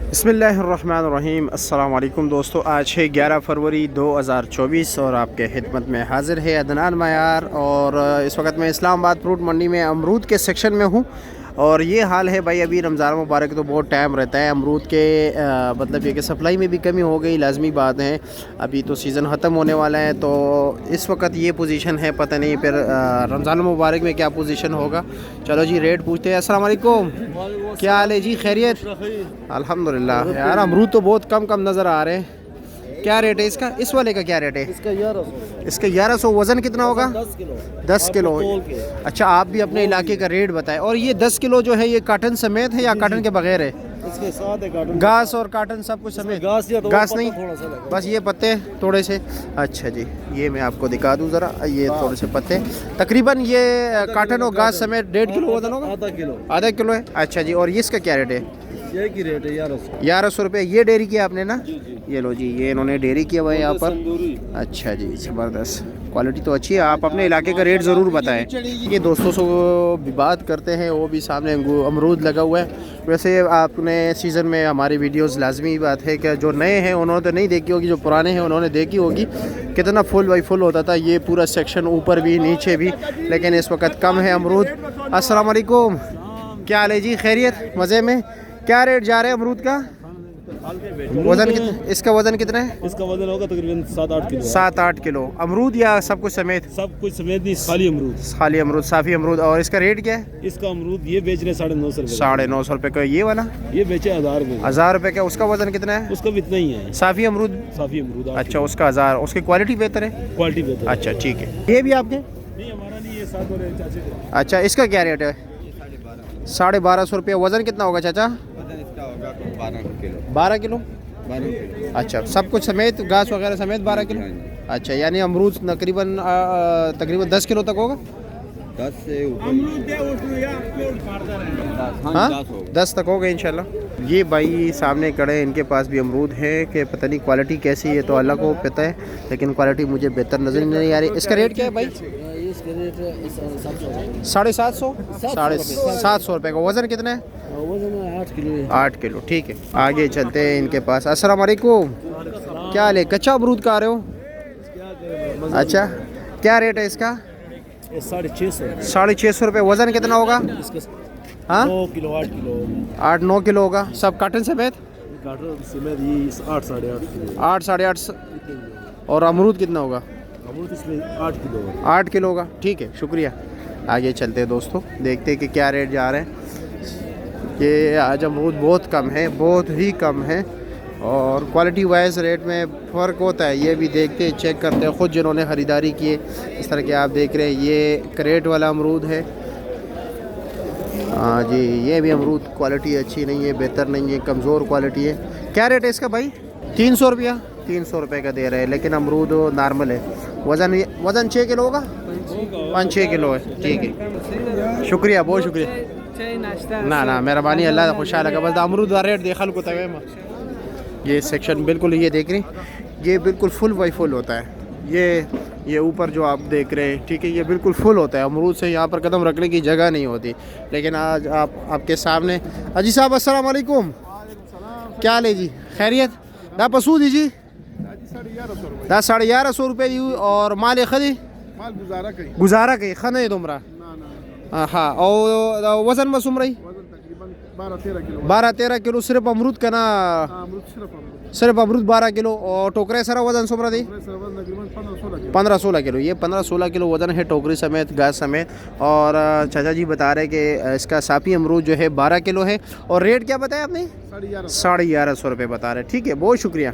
बिस्मिल्लाहिर्रहमानिर्रहीम। अस्सलाम वालेकुम दोस्तों, आज है 11 फरवरी 2024 और आपके खिदमत में हाज़िर है अदनान मायार। और इस वक्त मैं इस्लामाबाद फ्रूट मंडी में अमरूद के सेक्शन में हूँ। और ये हाल है भाई, अभी रमज़ान मुबारक तो बहुत टाइम रहता है अमरूद के, मतलब ये कि सप्लाई में भी कमी हो गई, लाजमी बात है। अभी तो सीज़न ख़त्म होने वाला है, तो इस वक्त ये पोजीशन है, पता नहीं फिर रमज़ान मुबारक में क्या पोजीशन होगा। चलो जी, रेट पूछते हैं। अस्सलाम वालेकुम, क्या हाल है जी? खैरियत? अल्हम्दुलिल्लाह। यार अमरूद तो बहुत कम कम नज़र आ रहे हैं। क्या रेट है इसका? इस वाले का क्या रेट है? इसका 1100। इसका 1100। वज़न कितना होगा? 10 किलो। 10 किलो। तौल के। अच्छा, आप भी अपने इलाके का रेट बताएं। और ये 10 किलो जो है, ये काटन समेत है या काटन के बगैर है? इसके साथ है काटन, घास और काटन सब कुछ समेत? घास या तो घास पत्ता नहीं, थोड़ा सा लगा। बस ये पत्ते थोड़े से। अच्छा जी, ये मैं आपको दिखा दूं ज़रा, ये थोड़े से पत्ते। तकरीबन ये काटन और घास समेत 1.5 किलो वजन होगा? आधा किलो। आधा किलो है। अच्छा जी, और ये इसका क्या रेट है? ये की रेट है 1100। 1100 रुपये। ये डेयरी किया आपने ना? ये लो जी, ये इन्होंने डेयरी किया हुआ है यहाँ पर। तंदूरी। अच्छा जी, ज़बरदस्त, क्वालिटी तो अच्छी है। आप अपने इलाके का रेट ज़रूर बताएं। ये दोस्तों से भी बात करते हैं, वो भी सामने अमरूद लगा हुआ है। वैसे आपने सीज़न में हमारी वीडियोस लाजमी बात है कि जो नए हैं उन्होंने तो नहीं देखी होगी, जो पुराने हैं उन्होंने देखी होगी। कितना फुल बाई फुल होता था ये पूरा सेक्शन, ऊपर भी नीचे भी, लेकिन इस वक्त कम है अमरूद। अस्सलाम वालेकुम, क्या हाल है जी? खैरियत? मज़े में? क्या रेट जा रहे हैं अमरूद का? वज़न कितना? इसका वज़न कितना है? इसका वजन होगा तकरीबन 7-8 किलो। 7-8 किलो। अमरूद या सब कुछ समेत? सब कुछ समेत नहीं, खाली अमरूद। खाली अमरूद, साफ़ी अमरूद। और इसका रेट क्या है? इसका अमरूद ये बेच रहे 950 रुपये। 950 रुपये का। ये वाला ये बेचे 1000 रुपये। 1000 रुपये का। उसका वज़न कितना है? उसका भी इतना ही है। साफ़ी अमरूद? साफी अमरूद। अच्छा, उसका 1000। उसकी क्वालिटी बेहतर है? क्वालिटी बेहतर। अच्छा ठीक है। ये भी आपके? नहीं, हमारा नहीं, ये 7 और चाचे का। अच्छा, इसका क्या रेट है? 1250 रुपये। वज़न कितना होगा चाचा? वजन इसका होगा 12 किलो। 12 किलो। 12 किलो। अच्छा, सब कुछ समेत, घास वगैरह समेत 12 किलो। अच्छा, यानी अमरूद तकरीबन 10 किलो तक होगा? 10 से ऊपर। हाँ, 10 होगा। 10 तक होगा इंशाल्लाह। ये भाई सामने खड़े हैं, इनके पास भी अमरूद है कि पता नहीं क्वालिटी कैसी है तो अल्लाह को पता है, लेकिन क्वालिटी मुझे बेहतर नज़र नहीं आ रही। इसका रेट क्या है भाई? इसका रेट 750। 750? 750 रुपये का। वज़न कितना है? वजन 8 किलो है। 8 किलो। ठीक है, आगे चलते हैं इनके पास। अस्सलाम वालेकुम, क्या हाल है? कच्चा अमरूद का आ रहे हो? अच्छा, क्या रेट है इसका? 650। 650 रुपये। वज़न कितना होगा? हाँ, 9 किलो 8 किलो। 8-9 किलो होगा, सब काटन समेत? काटन समेत ये 8 साढ़े 8 किलो। 8 साढ़े 8। और अमरूद कितना होगा? अमरूद इसमें 8 किलो है। 8 किलो होगा। ठीक है, शुक्रिया। आगे चलते हैं दोस्तों, देखते हैं कि क्या रेट जा रहे हैं। ये आज अमरूद बहुत कम है, बहुत ही कम है, और क्वालिटी वाइज रेट में फ़र्क होता है। ये भी देखते हैं, चेक करते हैं ख़ुद जिन्होंने ख़रीदारी की है। इस तरह के आप देख रहे हैं, ये क्रेट वाला अमरूद है। हाँ जी, ये भी अमरूद क्वालिटी अच्छी नहीं है, बेहतर नहीं है, कमज़ोर क्वालिटी है। क्या रेट है इसका भाई? 300 रुपया। 300 रुपये का दे रहे हैं, लेकिन अमरूद नॉर्मल है। वज़न 6 किलो होगा? 5-6 किलो है। ठीक है, शुक्रिया, बहुत शुक्रिया। ना ना, मेहरबानी, अल्लाह खुशहाल लगा। बस अमरूद का रेट देखा को तवे में। ये सेक्शन बिल्कुल, ये देख रहे हैं, ये बिल्कुल फुल बाई फुल होता है। ये ऊपर जो आप देख रहे हैं, ठीक है, ये बिल्कुल फुल होता है। अमरूद से यहाँ पर कदम रखने की जगह नहीं होती। लेकिन आज आपके सामने अजी साहब, अस्सलाम वालेकुम, क्या हाल है जी? खैरियत? दा पसू दीजिए 1150 रुपये दी। और माल खदी गुजारा कही खने तुमरा? हाँ, और वज़न मसूम रही 12-13 किलो। सिर्फ अमरूद का ना? सिर्फ अमरूद 12 किलो। और टोकरे सारा वज़न सुमरा दी 15-16 किलो। ये 15-16 किलो वज़न है, टोकरी समेत, घास समेत। और चाचा जी बता रहे कि इसका साफ़ी अमरूद जो है 12 किलो है। और रेट क्या बताया आपने? 1150 रुपये बता रहे। ठीक है, बहुत शुक्रिया।